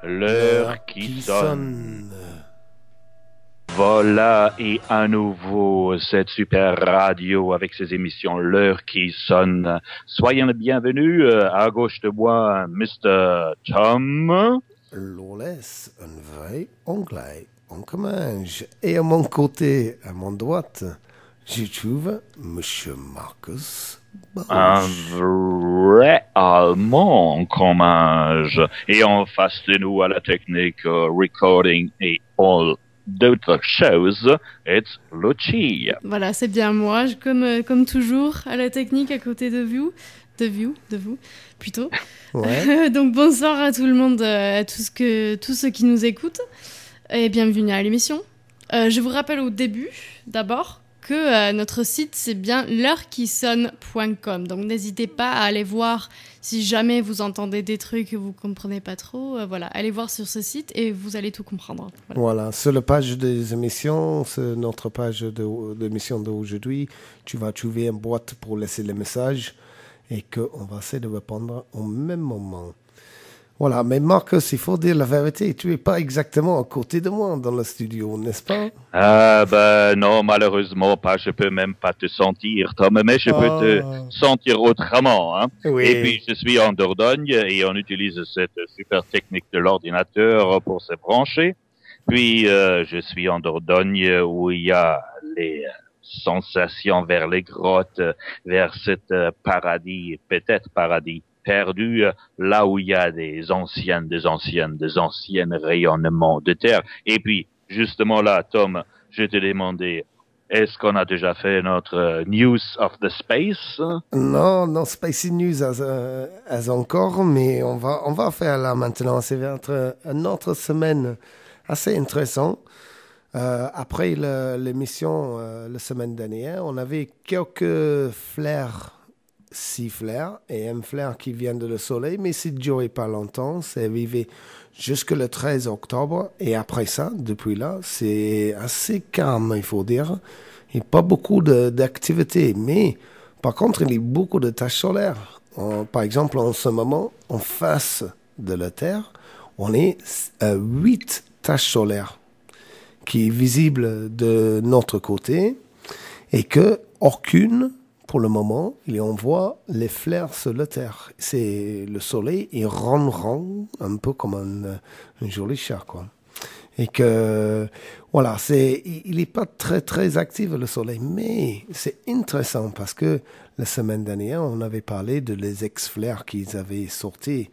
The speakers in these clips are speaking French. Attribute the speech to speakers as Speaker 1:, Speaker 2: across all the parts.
Speaker 1: L'heure qui sonne. Voilà, et à nouveau, cette super radio avec ses émissions L'heure qui sonne. Soyez les bienvenus. À gauche de moi, Mr. Tom.
Speaker 2: Lawless, un vrai anglais en commange. Et à mon côté, à mon droite, je trouve Monsieur Marcus Bausch.
Speaker 1: Un vrai allemand en commange. Et en face de nous, à la technique, recording et all d'autres choses, it's Lucie.
Speaker 3: Voilà, c'est bien moi, comme toujours, à la technique à côté de vous, plutôt.
Speaker 2: Ouais.
Speaker 3: Donc bonsoir à tout le monde, à tous ceux qui nous écoutent, et bienvenue à l'émission. Je vous rappelle au début, d'abord, que notre site, c'est bien l'heurequisonne.com. Donc n'hésitez pas à aller voir si jamais vous entendez des trucs que vous ne comprenez pas trop. Voilà, allez voir sur ce site et vous allez tout comprendre.
Speaker 2: Voilà, sur la page des émissions, sur notre page d'émission d'aujourd'hui, tu vas trouver une boîte pour laisser les messages et qu'on va essayer de répondre au même moment. Voilà, mais Marcus, il faut dire la vérité, tu n'es pas exactement à côté de moi dans le studio, n'est-ce pas?
Speaker 1: Ah ben non, malheureusement pas, je peux même pas te sentir, Tom, mais je peux te sentir autrement. Hein.
Speaker 2: Oui.
Speaker 1: Et puis je suis en Dordogne et on utilise cette super technique de l'ordinateur pour se brancher. Puis je suis en Dordogne où il y a les sensations vers les grottes, vers cet paradis, peut-être paradis perdu, là où il y a des anciennes rayonnements de terre. Et puis, justement là, Tom, je te demandais, est-ce qu'on a déjà fait notre News of the Space?
Speaker 2: Non, Spicy News as encore, mais on va faire là maintenant. C'est une autre semaine assez intéressante. Après l'émission la semaine dernière, on avait quelques flares, 6 flares, et un flare qui vient de le soleil, mais ça ne durait pas longtemps. C'est arrivé jusqu'au 13 octobre, et après ça, depuis là, c'est assez calme, il faut dire. Il n'y a pas beaucoup d'activité, mais par contre, il y a beaucoup de taches solaires. Par exemple, en ce moment, en face de la Terre, on est à 8 taches solaires qui est visible de notre côté, et que aucune, pour le moment, on voit les flares sur la Terre. C'est le soleil est rond, un peu comme un joli chat, quoi. Et que, voilà, il n'est pas très, très actif, le soleil, mais c'est intéressant parce que la semaine dernière, on avait parlé de les ex-flares qu'ils avaient sortis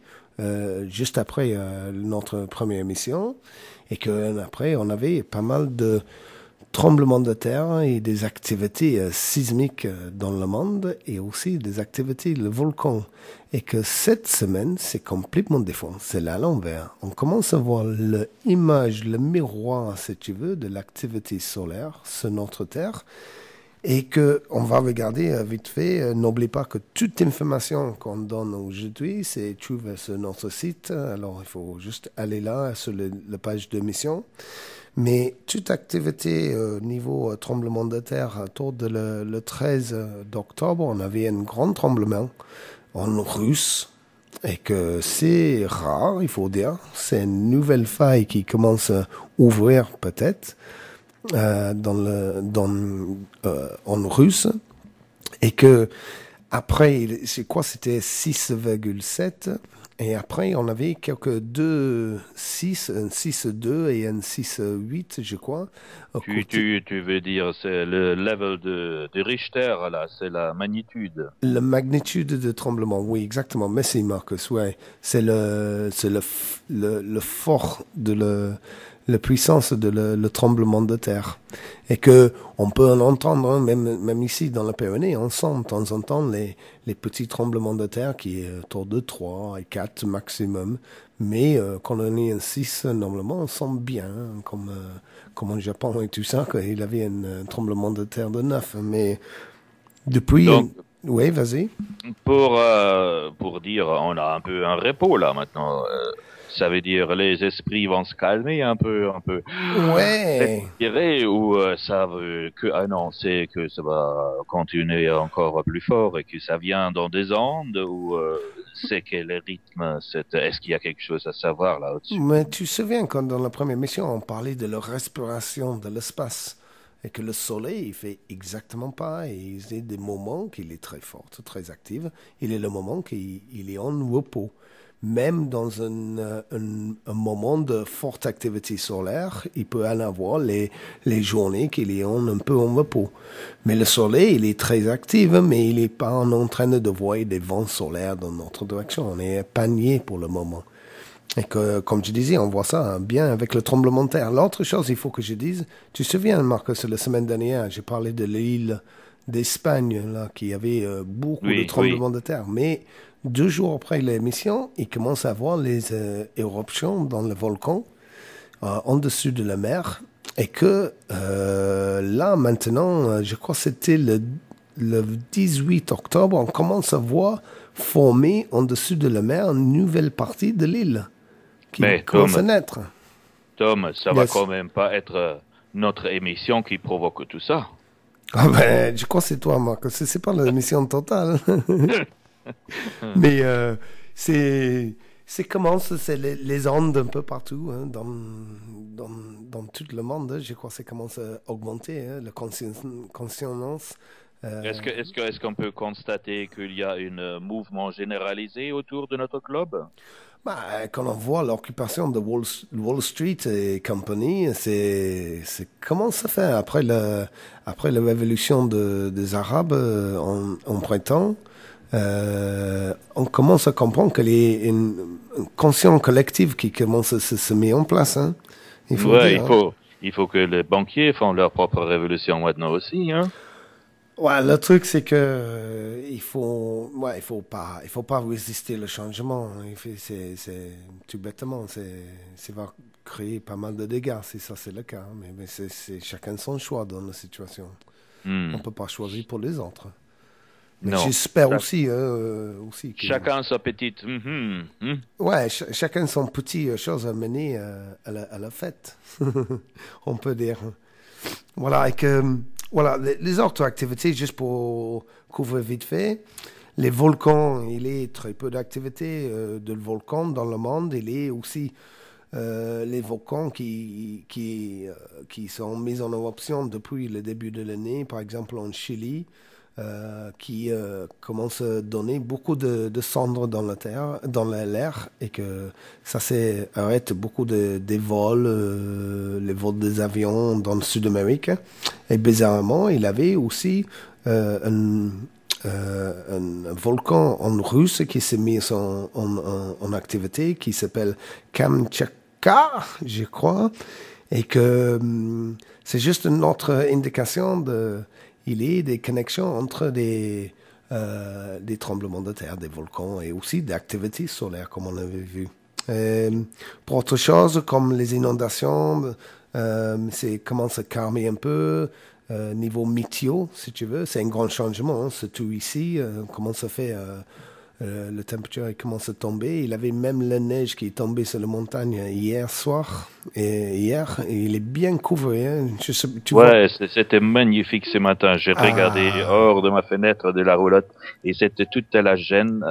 Speaker 2: juste après notre première émission, et qu'après, on avait pas mal de tremblements de terre et des activités sismiques dans le monde, et aussi des activités de volcans. Et que cette semaine, c'est complètement différent. C'est à l'envers. On commence à voir l'image, le miroir, si tu veux, de l'activité solaire sur notre Terre. Et qu'on va regarder vite fait. N'oublie pas que toute information qu'on donne aujourd'hui, c'est trouvée sur notre site. Alors, il faut juste aller là, sur la page d'émission. Mais toute activité niveau tremblement de terre, autour de le 13 d'octobre, on avait un grand tremblement en russe. Et que c'est rare, il faut dire. C'est une nouvelle faille qui commence à ouvrir peut-être. En russe, et que après, c'est quoi, c'était 6,7, et après on avait quelques 2,6, un 6,2 et un 6,8, je crois.
Speaker 1: Tu veux dire, c'est le level de Richter, là, c'est la magnitude.
Speaker 2: La magnitude de tremblement, oui, exactement. Merci Marcus, ouais. C'est le fort de la puissance de le tremblement de terre. Et que on peut en entendre, hein, même ici dans la Pyrénées, on sent de temps en temps les petits tremblements de terre qui est autour de 3 et 4 maximum. Mais quand on est un 6, normalement, on sent bien, hein, comme au Japon et tout ça, qu'il avait un tremblement de terre de 9. Mais depuis...
Speaker 1: Donc,
Speaker 2: oui, vas-y.
Speaker 1: pour dire, on a un peu un repos là maintenant. Ça veut dire les esprits vont se calmer un peu.
Speaker 2: Ouais.
Speaker 1: Dirais ou ça veut que ah non, c'est que ça va continuer encore plus fort et que ça vient dans des ondes ou c'est quel rythme, est-ce qu'il y a quelque chose à savoir là au-dessus?
Speaker 2: Mais tu te souviens quand dans la première mission, on parlait de la respiration de l'espace et que le Soleil, il fait exactement pareil. Il y a des moments qu'il est très fort, très actif. Il est le moment qu'il est en repos. Même dans un moment de forte activité solaire, il peut en avoir les journées qu'il est un peu en repos. Mais le Soleil, il est très actif, mais il n'est pas en train de voir des vents solaires dans notre direction. On est épargné pour le moment. Et que, comme je disais, on voit ça bien avec le tremblement de terre. L'autre chose, il faut que je dise, tu te souviens, Marcus, la semaine dernière, j'ai parlé de l'île d'Espagne, là, qui avait beaucoup de tremblements de terre. Mais 2 jours après l'émission, il commence à avoir les éruptions dans le volcan, en dessus de la mer. Et que là, maintenant, je crois que c'était le 18 octobre, on commence à voir former en dessus de la mer une nouvelle partie de l'île qui commence à naître.
Speaker 1: Tom, ça va quand même pas être notre émission qui provoque tout ça.
Speaker 2: Ah ben, je crois que c'est toi, Marc. C'est pas l'émission totale. Mais c'est comment c'est les ondes un peu partout, hein, dans tout le monde. Je crois que ça commence à augmenter, hein, la conscience.
Speaker 1: Est-ce qu'on peut constater qu'il y a un mouvement généralisé autour de notre globe?
Speaker 2: Bah, quand on voit l'occupation de Wall Street et compagnie, c'est comment ça fait après la révolution des Arabes en printemps. On commence à comprendre qu'il y a une conscience collective qui commence à se mettre en place. Hein.
Speaker 1: Il faut que les banquiers font leur propre révolution maintenant aussi. Hein.
Speaker 2: Ouais, le truc c'est que il faut pas résister le changement. C'est tout bêtement, ça va créer pas mal de dégâts si ça c'est le cas. Mais c'est chacun son choix dans la situation. On peut pas choisir pour les autres. Mais j'espère aussi que
Speaker 1: chacun sa petite.
Speaker 2: Ouais, chacun son petit chose à mener à la fête. On peut dire. Voilà, et que voilà, les autres activités, juste pour couvrir vite fait, les volcans, il y a très peu d'activités de volcans dans le monde. Il y a aussi les volcans qui sont mis en éruption depuis le début de l'année, par exemple en Chili, qui commence à donner beaucoup de cendres dans la terre, dans l'air, et que ça arrête beaucoup des vols, les vols des avions dans le Sud-Amérique. Et bizarrement, il avait aussi un volcan en russe qui s'est mis en activité, qui s'appelle Kamtchatka, je crois, et que c'est juste une autre indication il y a des connexions entre des tremblements de terre, des volcans et aussi des activités solaires, comme on avait vu. Pour autre chose, comme les inondations, c'est commence à calmer un peu. Niveau météo, si tu veux, c'est un grand changement, hein, surtout ici. Comment ça fait la température commence à tomber. Il avait même la neige qui est tombée sur la montagne hier soir. Et il est bien couvert. Hein.
Speaker 1: C'était magnifique ce matin. J'ai regardé hors de ma fenêtre de la roulotte et c'était toute la chaîne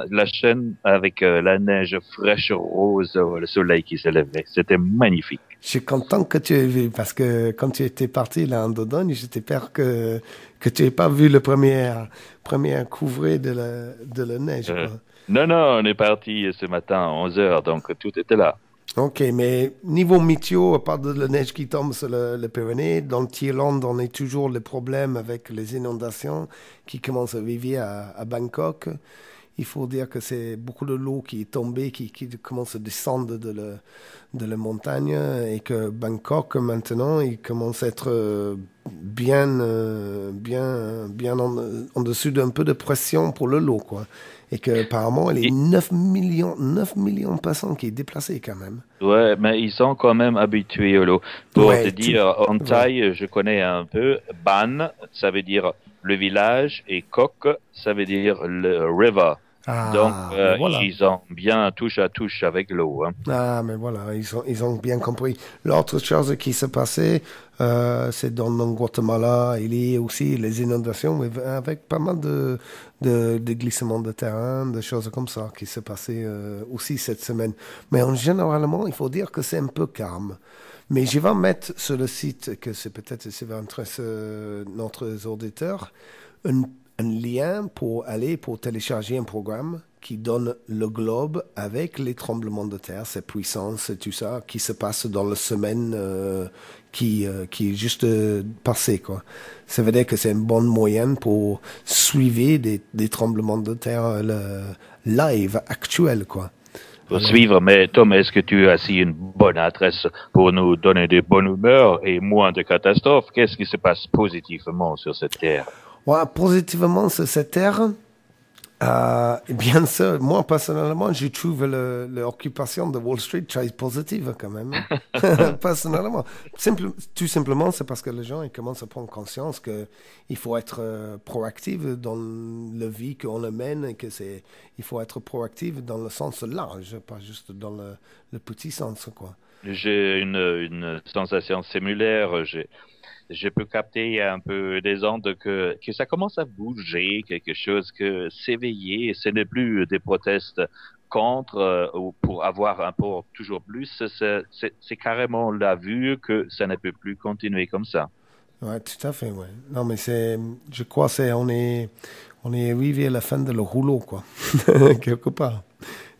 Speaker 1: avec la neige fraîche rose, le soleil qui s'élevait. C'était magnifique.
Speaker 2: Je suis content que tu aies vu parce que quand tu étais parti là en Dordogne, j'étais peur que tu n'aies pas vu le premier couvert de la neige.
Speaker 1: Non, on est parti ce matin à 11h, donc tout était là.
Speaker 2: Ok, mais niveau météo, à part de la neige qui tombe sur le Pyrénées, dans le Thaïlande, on a toujours le problème avec les inondations qui commencent à vivre à Bangkok. Il faut dire que c'est beaucoup de l'eau qui est tombée, qui commence à descendre de la montagne et que Bangkok, maintenant, il commence à être bien en dessus d'un peu de pression pour l'eau, quoi. Et qu'apparemment, il y a 9 millions de personnes qui sont déplacées quand même.
Speaker 1: Ouais, mais ils sont quand même habitués à l'eau. Pour te dire, en Thaï, je connais un peu. Ban, ça veut dire le village, et Kok, ça veut dire le river. Donc,
Speaker 2: mais voilà.
Speaker 1: ils ont bien touche à touche avec l'eau. Hein.
Speaker 2: Ah, mais voilà, ils ont bien compris. L'autre chose qui s'est passée, c'est dans le Guatemala, il y a aussi les inondations, mais avec pas mal de glissements de terrain, de choses comme ça qui s'est passé aussi cette semaine. Mais en généralement, il faut dire que c'est un peu calme. Mais je vais mettre sur le site, que c'est peut-être ça va intéresser notre auditeur, un, un lien pour aller pour télécharger un programme qui donne le globe avec les tremblements de terre, ses puissances et tout ça, qui se passe dans la semaine qui est juste passée, quoi. Ça veut dire que c'est une bonne moyenne pour suivre des tremblements de terre live, actuels, quoi.
Speaker 1: Pour suivre, mais Tom, est-ce que tu as aussi une bonne adresse pour nous donner de bonne humeur et moins de catastrophes? Qu'est-ce qui se passe positivement sur cette terre?
Speaker 2: Ouais, positivement sur cette terre, bien sûr, moi personnellement, je trouve l'occupation de Wall Street très positive quand même. Personnellement, tout simplement, c'est parce que les gens ils commencent à prendre conscience que il faut être proactif dans la vie qu'on mène et que il faut être proactif dans le sens large, pas juste dans le petit sens, quoi.
Speaker 1: J'ai une sensation similaire. Je peux capter un peu des ondes que ça commence à bouger, quelque chose que s'éveiller. Ce n'est plus des protestes contre ou pour avoir un peu toujours plus. C'est carrément la vue que ça ne peut plus continuer comme ça.
Speaker 2: Ouais, tout à fait, ouais. Non, mais je crois on est arrivé à la fin de le rouleau, quoi. Quelque part.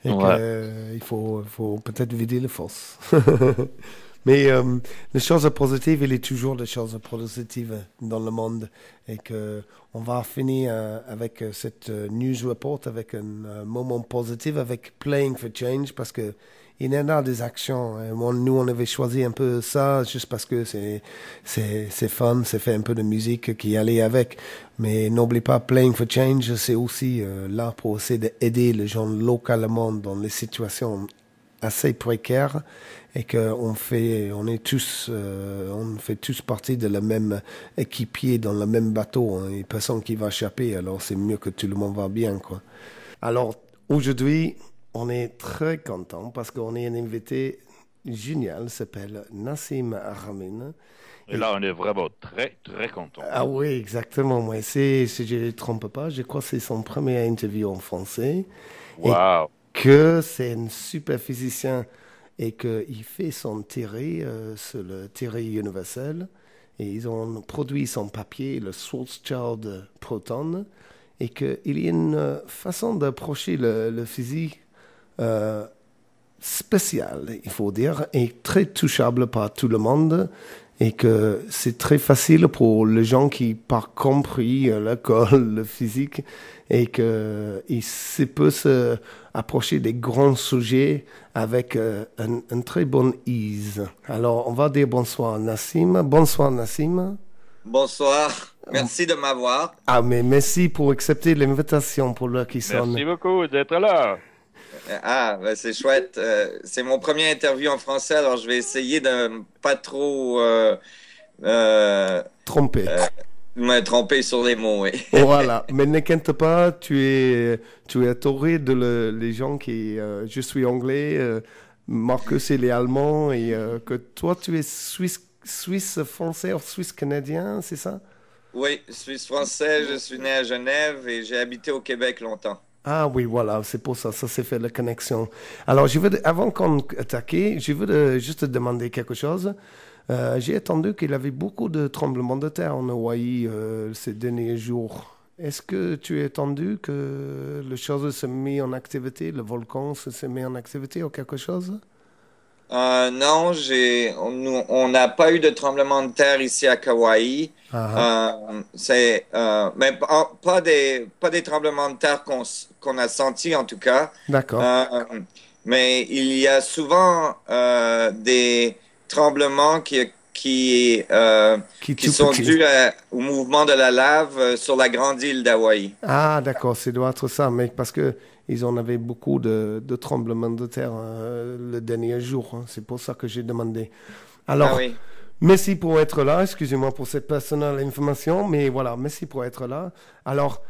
Speaker 2: Et
Speaker 1: Ouais.
Speaker 2: il faut peut-être vider les fosses. Mais les choses positives, il est toujours des choses positives dans le monde. Et que on va finir avec cette news report, avec un moment positif, avec Playing for Change, parce que il y en a des actions. Nous, on avait choisi un peu ça, juste parce que c'est fun, c'est fait un peu de musique qui allait avec. Mais n'oublie pas, Playing for Change, c'est aussi là pour essayer d'aider les gens localement dans les situations assez précaires et on fait tous partie de la même équipier dans le même bateau. Hein, et personne qui va échapper, alors c'est mieux que tout le monde va bien, quoi. Alors, aujourd'hui, on est très content parce qu'on est un invité génial, s'appelle Nassim Haramein.
Speaker 1: Et là, on est vraiment très, très content.
Speaker 2: Ah oui, exactement. Moi, si je ne me trompe pas, je crois que c'est son premier interview en français. Et
Speaker 1: Wow.
Speaker 2: que c'est un super physicien et qu'il fait son théorie sur le théorie universelle. Et ils ont produit son papier, le Schwarzschild Proton, et qu'il y a une façon d'approcher le physique spéciale, il faut dire, et très touchable par tout le monde. Et que c'est très facile pour les gens qui n'ont pas compris l'école, le physique, et qu'ils peuvent s'approcher des grands sujets avec une très bonne ease. Alors, on va dire bonsoir Nassim. Bonsoir Nassim.
Speaker 4: Bonsoir, merci de m'avoir.
Speaker 2: Ah, mais merci pour accepter l'invitation pour l'heure qui sonne.
Speaker 1: Merci beaucoup d'être là.
Speaker 4: Ah, ben c'est chouette. C'est mon premier interview en français, alors je vais essayer de pas trop
Speaker 2: Trompé.
Speaker 4: me tromper sur les mots. Oui.
Speaker 2: Voilà, mais n'inquiète pas, tu es entouré les gens qui... je suis anglais, Marcus il est allemand, et que toi tu es Suisse français ou Suisse canadien, c'est ça?
Speaker 4: Oui, je suis français, je suis né à Genève et j'ai habité au Québec longtemps.
Speaker 2: Ah oui, voilà, c'est pour ça, ça s'est fait la connexion. Alors, avant qu'on attaque, je veux juste te demander quelque chose. J'ai entendu qu'il y avait beaucoup de tremblements de terre en Hawaï ces derniers jours. Est-ce que tu as entendu que les choses se mettent en activité, le volcan se met en activité ou quelque chose?
Speaker 4: Non, on n'a pas eu de tremblement de terre ici à Kauai.
Speaker 2: Ah,
Speaker 4: Mais pas des tremblements de terre qu'on a sentis en tout cas.
Speaker 2: d'accord.
Speaker 4: Mais il y a souvent des tremblements qui sont dus au mouvement de la lave sur la grande île d'Hawaï.
Speaker 2: Ah, d'accord, ça doit être ça, mais parce que ils en avaient beaucoup de tremblements de terre le dernier jour. Hein. C'est pour ça que j'ai demandé. Alors,
Speaker 4: Ah oui.
Speaker 2: merci pour être là. Excusez-moi pour cette personnelle information, mais voilà, merci pour être là. Alors,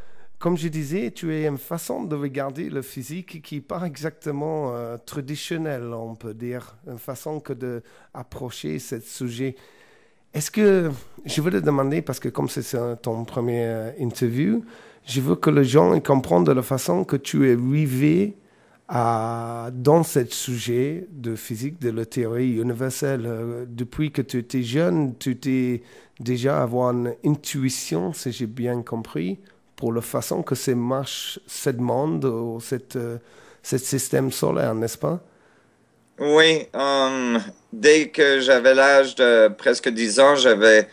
Speaker 2: comme je disais, tu as une façon de regarder le physique qui n'est pas exactement traditionnelle, on peut dire, une façon que d'approcher ce sujet. Est-ce que, je veux te demander, parce que comme c'est ton premier interview, je veux que les gens comprennent de la façon que tu es arrivé dans ce sujet de physique, de la théorie universelle. Depuis que tu étais jeune, tu t'es déjà avoir une intuition, si j'ai bien compris, pour la façon que ça marche, ce monde, ou ce système solaire, n'est-ce pas?
Speaker 4: Oui, dès que j'avais l'âge de presque 10 ans, j'avais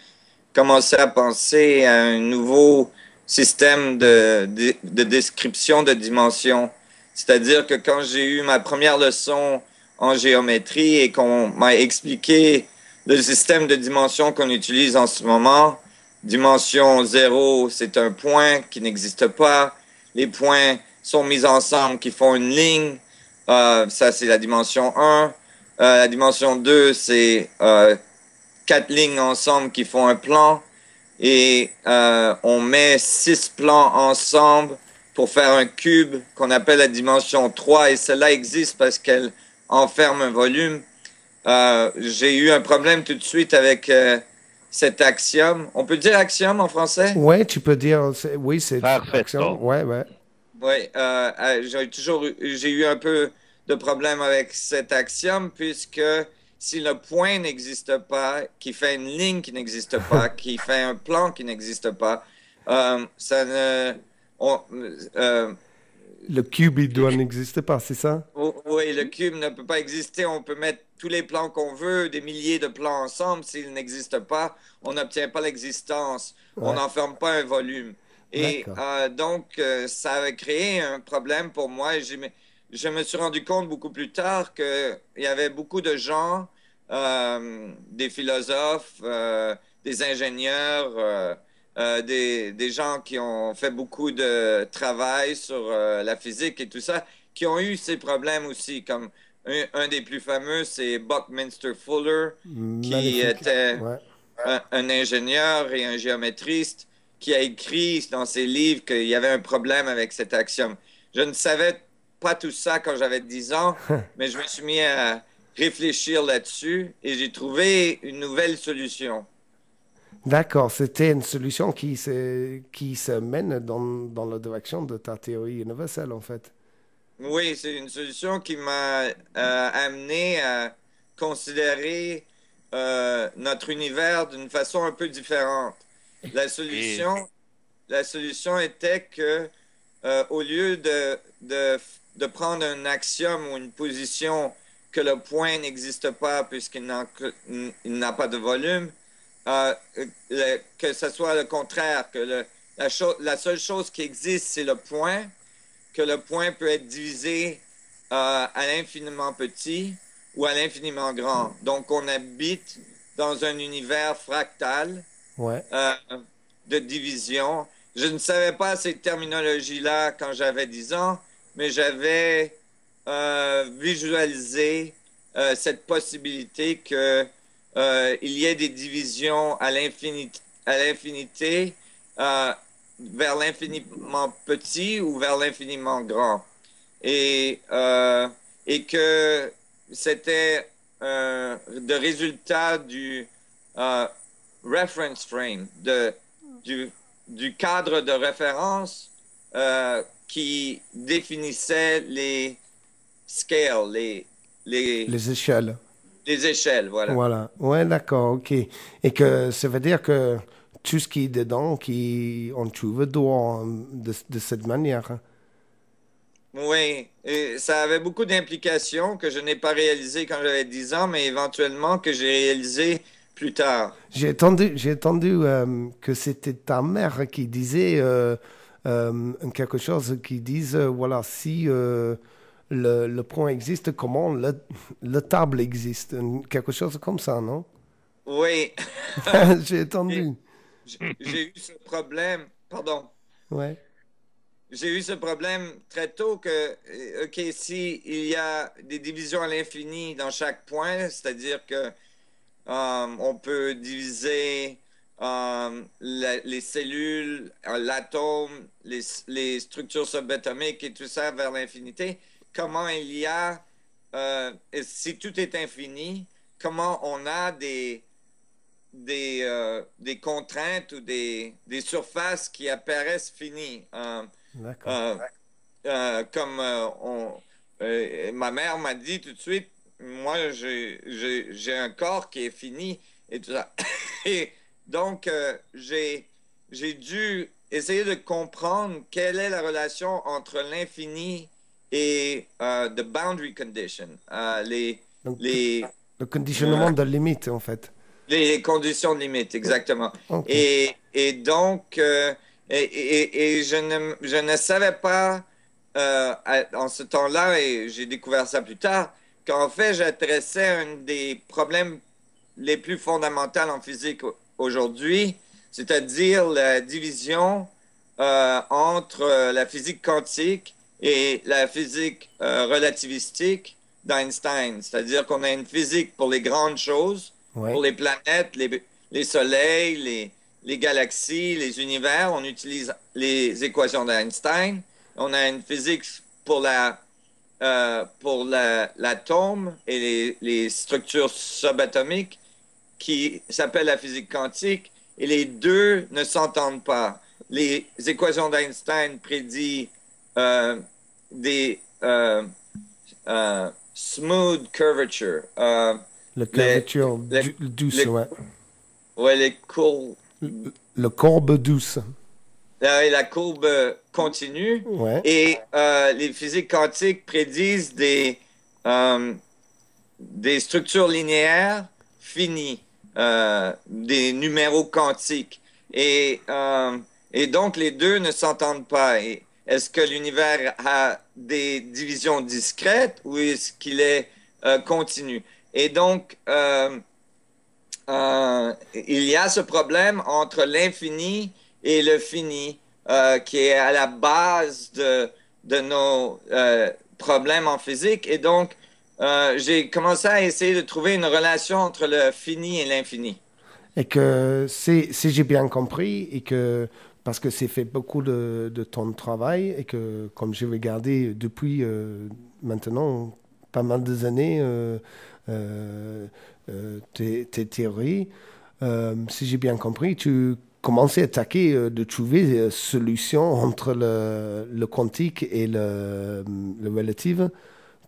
Speaker 4: commencé à penser à un nouveau système de description de dimensions. C'est-à-dire que quand j'ai eu ma première leçon en géométrie et qu'on m'a expliqué le système de dimensions qu'on utilise en ce moment, dimension 0, c'est un point qui n'existe pas. Les points sont mis ensemble qui font une ligne. Ça, c'est la dimension 1. La dimension 2, c'est 4 lignes ensemble qui font un plan. Et on met 6 plans ensemble pour faire un cube qu'on appelle la dimension 3. Et cela existe parce qu'elle enferme un volume. J'ai eu un problème tout de suite avec cet axiome. On peut dire axiome en français?
Speaker 2: Oui, tu peux dire, oui, c'est
Speaker 1: Parfaitement.
Speaker 2: Ouais, ouais.
Speaker 4: Oui, j'ai eu un peu de problème avec cet axiome puisque si le point n'existe pas, qui fait une ligne qui n'existe pas, qui fait un plan qui n'existe pas, ça ne...
Speaker 2: le cube, il doit n'exister pas, c'est ça?
Speaker 4: Oui, le cube ne peut pas exister. On peut mettre tous les plans qu'on veut, des milliers de plans ensemble. S'ils n'existent pas, on n'obtient pas l'existence.
Speaker 2: Ouais.
Speaker 4: On n'enferme pas un volume. Et donc, ça avait créé un problème pour moi. Et je me suis rendu compte beaucoup plus tard qu'il y avait beaucoup de gens, des philosophes, des ingénieurs, des gens qui ont fait beaucoup de travail sur la physique et tout ça, qui ont eu ces problèmes aussi. Comme un des plus fameux, c'est Buckminster Fuller, qui était un ingénieur et un géométriste, qui a écrit dans ses livres qu'il y avait un problème avec cet axiome. Je ne savais pas tout ça quand j'avais 10 ans, mais je me suis mis à réfléchir là-dessus et j'ai trouvé une nouvelle solution.
Speaker 2: D'accord, c'était une solution qui se mène dans la direction de ta théorie universelle, en fait.
Speaker 4: Oui, c'est une solution qui m'a amené à considérer notre univers d'une façon un peu différente. La solution était que au lieu de prendre un axiome ou une position que le point n'existe pas puisqu'il n'a pas de volume, que ce soit le contraire, que la seule chose qui existe, c'est le point, que le point peut être divisé à l'infiniment petit ou à l'infiniment grand. Donc, on habite dans un univers fractal de division. Je ne savais pas ces terminologies-là quand j'avais 10 ans, mais j'avais visualisé cette possibilité que il y ait des divisions à l'infinité vers l'infiniment petit ou vers l'infiniment grand. Et que c'était le résultat du reference frame, du cadre de référence qui définissait les scales,
Speaker 2: les échelles.
Speaker 4: Les échelles, voilà.
Speaker 2: Voilà, ouais, d'accord, ok. Et que ça veut dire que tout ce qui est dedans, on trouve droit de cette manière.
Speaker 4: Oui, et ça avait beaucoup d'implications que je n'ai pas réalisées quand j'avais 10 ans, mais éventuellement que j'ai réalisées plus tard.
Speaker 2: J'ai entendu que c'était ta mère qui disait quelque chose qui dise, voilà, si le point existe, comment le table existe, quelque chose comme ça, non?
Speaker 4: Oui.
Speaker 2: J'ai entendu.
Speaker 4: J'ai eu ce problème, pardon.
Speaker 2: Ouais.
Speaker 4: J'ai eu ce problème très tôt que, OK, si il y a des divisions à l'infini dans chaque point, c'est-à-dire que on peut diviser les cellules, l'atome, les structures subatomiques et tout ça vers l'infinité, comment il y a, si tout est infini, comment on a des contraintes ou des surfaces qui apparaissent finies. Comme ma mère m'a dit tout de suite, moi j'ai un corps qui est fini et tout ça. Et donc j'ai dû essayer de comprendre quelle est la relation entre l'infini et the boundary condition,
Speaker 2: le conditionnement de limite en fait.
Speaker 4: Les conditions de limite, exactement. Okay. Et donc, je ne savais pas en ce temps-là, et j'ai découvert ça plus tard, qu'en fait, j'adressais un des problèmes les plus fondamentaux en physique aujourd'hui, c'est-à-dire la division entre la physique quantique et la physique relativistique d'Einstein. C'est-à-dire qu'on a une physique pour les grandes choses, pour les planètes, les soleils, les galaxies, les univers, on utilise les équations d'Einstein. On a une physique pour l'atome et les structures subatomiques qui s'appelle la physique quantique. Et les deux ne s'entendent pas. Les équations d'Einstein prédisent des smooth curvature.
Speaker 2: La curvature douce,
Speaker 4: ouais, les courbes.
Speaker 2: Le courbe douce.
Speaker 4: La courbe continue.
Speaker 2: Ouais.
Speaker 4: Et les physiques quantiques prédisent des structures linéaires finies, des numéros quantiques. Et donc, les deux ne s'entendent pas. Est-ce que l'univers a des divisions discrètes ou est-ce qu'il est continu? Et donc, il y a ce problème entre l'infini et le fini qui est à la base de nos problèmes en physique. Et donc, j'ai commencé à essayer de trouver une relation entre le fini et l'infini.
Speaker 2: Et que, si j'ai bien compris, et que parce que c'est fait beaucoup de ton travail, et que, comme j'ai regardé depuis maintenant pas mal de années, tes théories, si j'ai bien compris, tu commençais à attaquer de trouver des solutions entre le quantique et le relatif,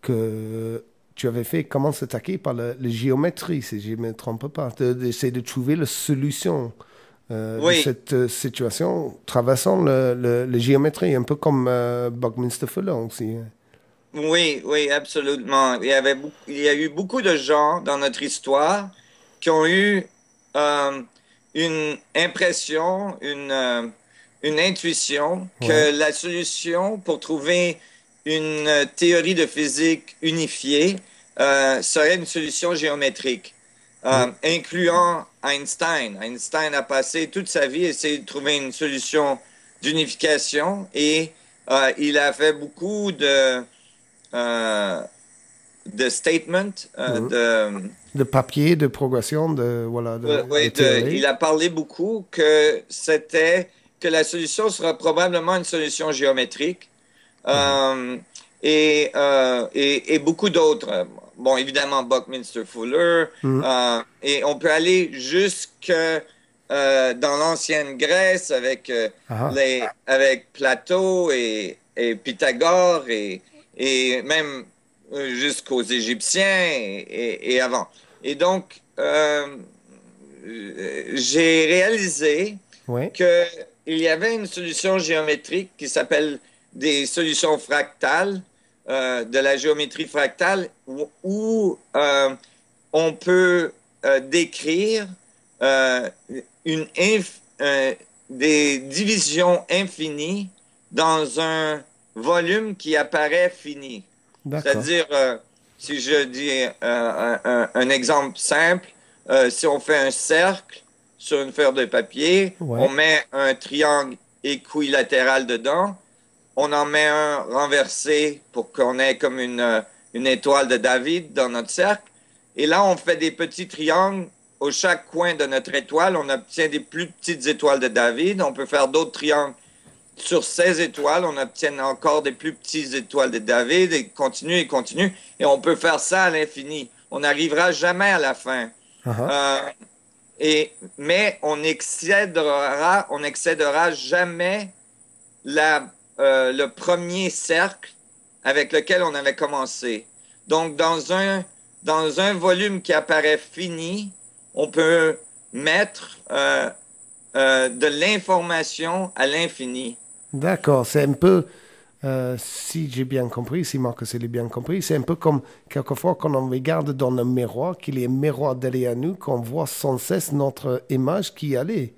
Speaker 2: que tu avais fait commencer à attaquer par la géométrie, si je ne me trompe pas, d'essayer de trouver la solution de cette situation traversant la géométrie, un peu comme Buckminster Fuller aussi.
Speaker 4: Oui, absolument. Il y a eu beaucoup de gens dans notre histoire qui ont eu une impression, une intuition que la solution pour trouver une théorie de physique unifiée serait une solution géométrique, incluant Einstein. Einstein a passé toute sa vie à essayer de trouver une solution d'unification et il a fait beaucoup de statements,
Speaker 2: de papier, de progression,
Speaker 4: il a parlé beaucoup que la solution sera probablement une solution géométrique et beaucoup d'autres. Bon, évidemment, Buckminster Fuller, et on peut aller jusque dans l'ancienne Grèce avec Platon et Pythagore et même jusqu'aux Égyptiens et avant. Et donc, j'ai réalisé qu'il y avait une solution géométrique qui s'appelle des solutions fractales, de la géométrie fractale, où on peut décrire des divisions infinies dans un volume qui apparaît fini. C'est-à-dire, si je dis un exemple simple, si on fait un cercle sur une feuille de papier, on met un triangle équilatéral dedans, on en met un renversé pour qu'on ait comme une étoile de David dans notre cercle, et là on fait des petits triangles au chaque coin de notre étoile, on obtient des plus petites étoiles de David. On peut faire d'autres triangles sur 16 étoiles. On obtient encore des plus petites étoiles de David et continue et continue. Et on peut faire ça à l'infini. On n'arrivera jamais à la fin. Mais on n'excédera jamais le premier cercle avec lequel on avait commencé. Donc, dans un volume qui apparaît fini, on peut mettre de l'information à l'infini.
Speaker 2: D'accord, c'est un peu, si j'ai bien compris, si Marcus a bien compris, c'est un peu comme quelquefois quand on regarde dans un miroir, qu'il y a un miroir derrière nous, qu'on voit sans cesse notre image qui allait.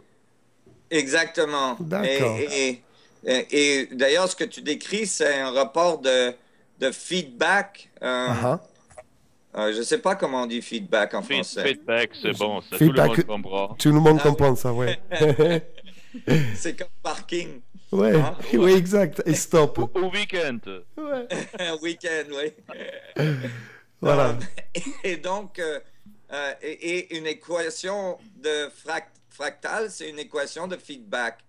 Speaker 4: Exactement.
Speaker 2: D'accord.
Speaker 4: Et d'ailleurs, ce que tu décris, c'est un rapport de feedback. Je ne sais pas comment on dit feedback en français.
Speaker 1: Feedback, c'est bon, ça,
Speaker 2: feedback,
Speaker 1: tout le monde comprend.
Speaker 2: Tout le monde comprend ça, ouais.
Speaker 4: C'est comme parking.
Speaker 2: Ouais,
Speaker 4: Hein?
Speaker 2: oui, exact. Et stop.
Speaker 1: Au week-end.
Speaker 2: Ouais.
Speaker 4: Week-end, oui.
Speaker 2: Voilà.
Speaker 4: Et donc, et une équation de fractale, c'est une équation de feedback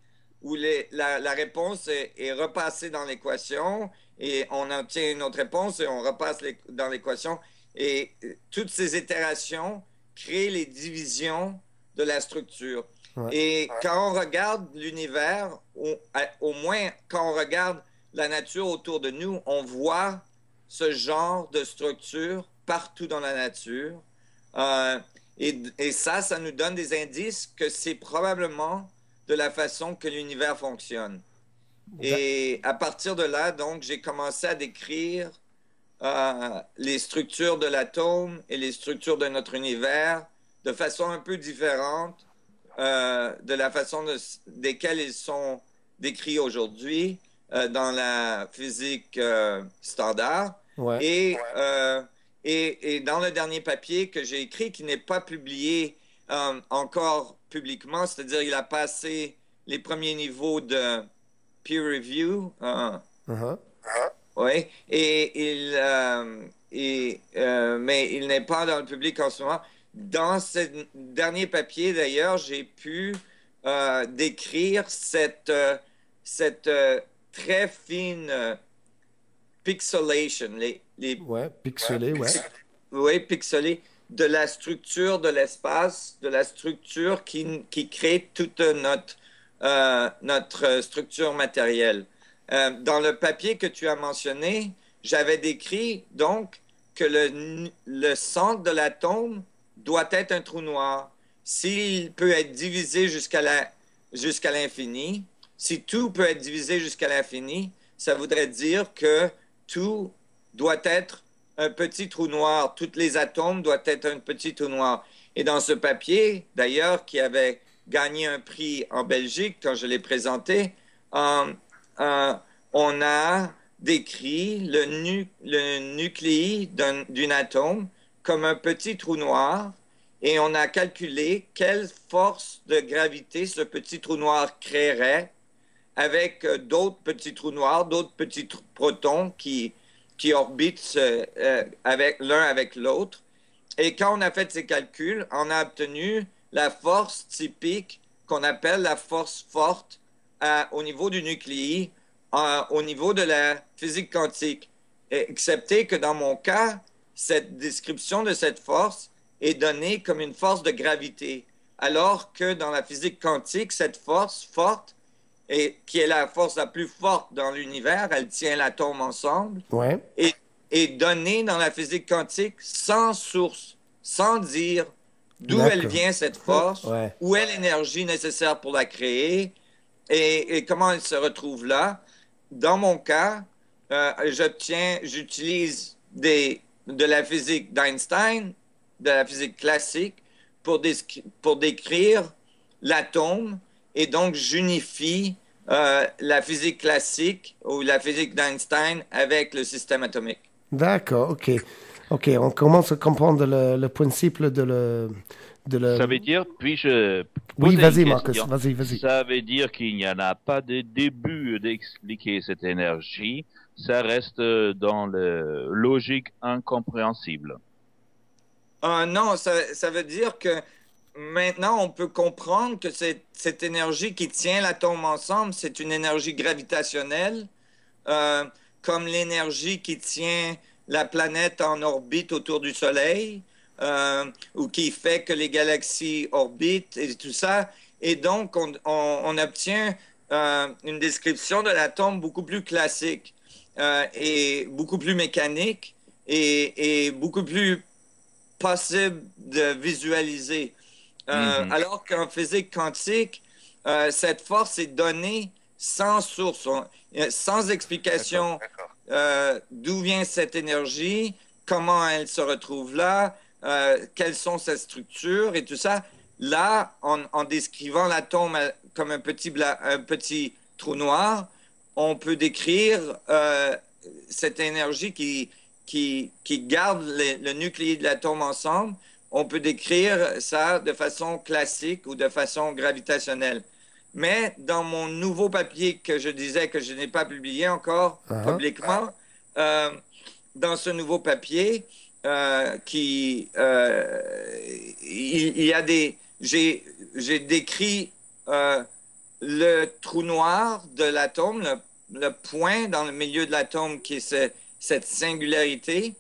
Speaker 4: où la réponse est repassée dans l'équation et on obtient une autre réponse et on repasse dans l'équation. Et toutes ces itérations créent les divisions de la structure. Ouais. Et quand on regarde l'univers, au moins quand on regarde la nature autour de nous, on voit ce genre de structure partout dans la nature. Et ça nous donne des indices que c'est probablement de la façon que l'univers fonctionne. Et à partir de là, donc, j'ai commencé à décrire les structures de l'atome et les structures de notre univers de façon un peu différente de la façon desquelles ils sont décrits aujourd'hui dans la physique standard. Ouais. Et dans le dernier papier que j'ai écrit, qui n'est pas publié encore publiquement, c'est-à-dire il a passé les premiers niveaux de peer review. Oui, mais il n'est pas dans le public en ce moment. Dans ce dernier papier, d'ailleurs, j'ai pu décrire cette très fine pixelation.
Speaker 2: Pixelé, ouais.
Speaker 4: Oui, pixelé de la structure de l'espace, de la structure qui crée toute notre structure matérielle. Dans le papier que tu as mentionné, j'avais décrit donc que le centre de l'atome doit être un trou noir. S'il peut être divisé jusqu'à l'infini, si tout peut être divisé jusqu'à l'infini, ça voudrait dire que tout doit être un petit trou noir. Tous les atomes doivent être un petit trou noir. Et dans ce papier, d'ailleurs, qui avait gagné un prix en Belgique quand je l'ai présenté, on a décrit le nucléi d'un atome comme un petit trou noir et on a calculé quelle force de gravité ce petit trou noir créerait avec d'autres petits trous noirs, d'autres petits protons qui orbitent l'un avec l'autre. Et quand on a fait ces calculs, on a obtenu la force typique qu'on appelle la force forte au niveau du nucléi, au niveau de la physique quantique. Excepté que dans mon cas, cette description de cette force est donnée comme une force de gravité, alors que dans la physique quantique, cette force forte, qui est la force la plus forte dans l'univers, elle tient l'atome ensemble, est donnée dans la physique quantique sans source, sans dire d'où elle vient cette force, où est l'énergie nécessaire pour la créer et comment elle se retrouve là. Dans mon cas, j'utilise de la physique d'Einstein, de la physique classique, pour décrire l'atome, et donc j'unifie la physique classique ou la physique d'Einstein avec le système atomique.
Speaker 2: D'accord, ok. Ok, on commence à comprendre le principe de
Speaker 1: Ça veut dire, puis-je...
Speaker 2: Oui, vas-y, Marcus, vas-y.
Speaker 1: Ça veut dire qu'il n'y en a pas de début d'expliquer cette énergie. Ça reste dans le logique incompréhensible.
Speaker 4: Non, ça veut dire que maintenant, on peut comprendre que cette énergie qui tient l'atome ensemble, c'est une énergie gravitationnelle, comme l'énergie qui tient la planète en orbite autour du Soleil, ou qui fait que les galaxies orbitent et tout ça. Et donc, on obtient une description de l'atome beaucoup plus classique et beaucoup plus mécanique et beaucoup plus possible de visualiser. Alors qu'en physique quantique, cette force est donnée sans source, sans explication d'où vient cette énergie, comment elle se retrouve là, quelles sont ses structures et tout ça. Là, en décrivant l'atome comme un petit trou noir, on peut décrire cette énergie qui garde le nucléaire de l'atome ensemble. On peut décrire ça de façon classique ou de façon gravitationnelle. Mais dans mon nouveau papier que je disais que je n'ai pas publié encore publiquement, dans ce nouveau papier, il y a j'ai décrit le trou noir de l'atome, le point dans le milieu de l'atome qui est cette singularité,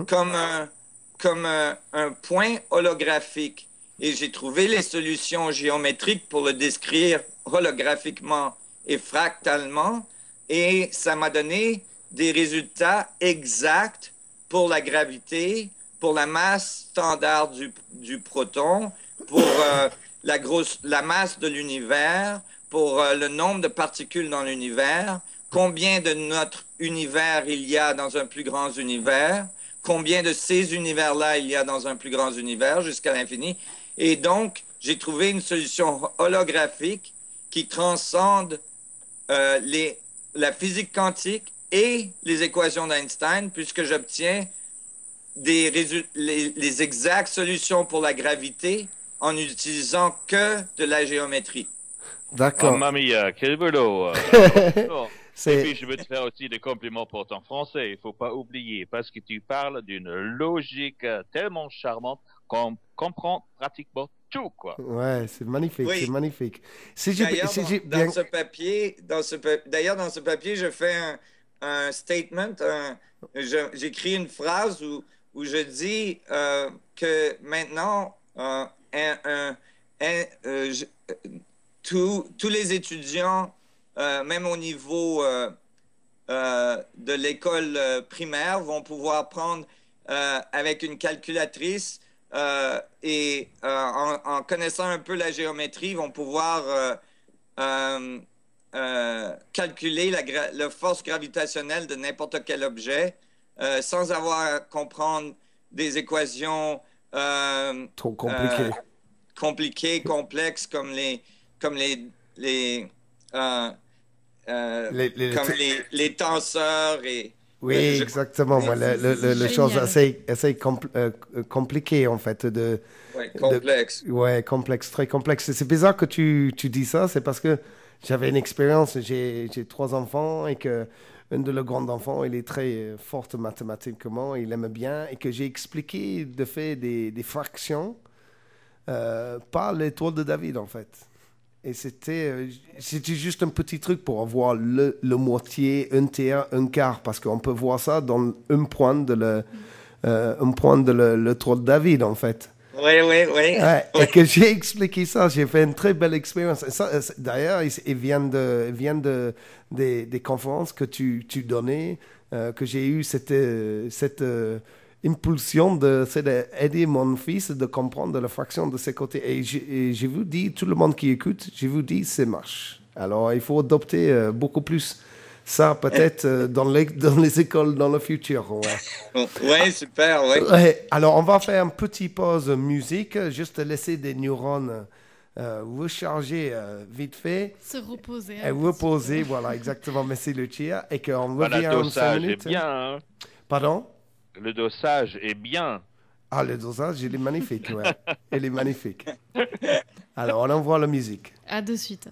Speaker 4: comme un point holographique. Et j'ai trouvé les solutions géométriques pour le décrire holographiquement et fractalement. Et ça m'a donné des résultats exacts pour la gravité, pour la masse standard du proton, pour la masse de l'univers, pour le nombre de particules dans l'univers, combien de notre univers il y a dans un plus grand univers, combien de ces univers-là il y a dans un plus grand univers jusqu'à l'infini. Et donc, j'ai trouvé une solution holographique qui transcende la physique quantique et les équations d'Einstein, puisque j'obtiens les exactes solutions pour la gravité en n'utilisant que de la géométrie.
Speaker 2: D'accord.
Speaker 1: Mamma mia, quel boulot. Et puis, je veux te faire aussi des compliments pour ton français. Il faut pas oublier, parce que tu parles d'une logique tellement charmante qu'on comprend pratiquement tout, quoi.
Speaker 2: Ouais, c'est magnifique, c'est magnifique.
Speaker 4: D'ailleurs, dans ce papier, je fais un statement, j'écris une phrase où je dis que maintenant, tous les étudiants, même au niveau de l'école primaire, vont pouvoir prendre avec une calculatrice et en connaissant un peu la géométrie, vont pouvoir calculer la force gravitationnelle de n'importe quel objet sans avoir à comprendre des équations
Speaker 2: trop
Speaker 4: compliquées, complexes comme les tenseurs et
Speaker 2: oui, exactement. Les choses assez compliquées, en fait.
Speaker 4: Complexe.
Speaker 2: Complexe, très complexe. C'est bizarre que tu dis ça, c'est parce que j'avais une expérience, j'ai 3 enfants et que un de leurs grands enfants, il est très fort mathématiquement, il aime bien, et que j'ai expliqué de fait des fractions par l'étoile de David, en fait. Et c'était juste un petit truc pour avoir le moitié, un tiers, un quart, parce qu'on peut voir ça dans un point de l'étoile de David, en fait.
Speaker 4: Oui. Ouais,
Speaker 2: et que j'ai expliqué ça, j'ai fait une très belle expérience. D'ailleurs, il vient des conférences que tu donnais, que j'ai eu cette impulsion d'aider mon fils de comprendre la fraction de ses côtés. Et je vous dis, tout le monde qui écoute, je vous dis, ça marche. Alors, il faut adopter beaucoup plus ça, peut-être, dans les écoles dans le futur.
Speaker 4: Ouais, super, ouais.
Speaker 2: Ouais. Alors, on va faire une petite pause musique, juste laisser des neurones recharger vite fait.
Speaker 3: Se reposer.
Speaker 2: Et reposer, voilà, exactement. Merci, Lucia. Et qu'on revient en 5 minutes.
Speaker 1: Le dosage est bien, hein.
Speaker 2: Pardon?
Speaker 1: Le dosage est bien.
Speaker 2: Ah, le dosage, il est magnifique, ouais. Il est magnifique. Alors, on envoie la musique.
Speaker 3: À de suite.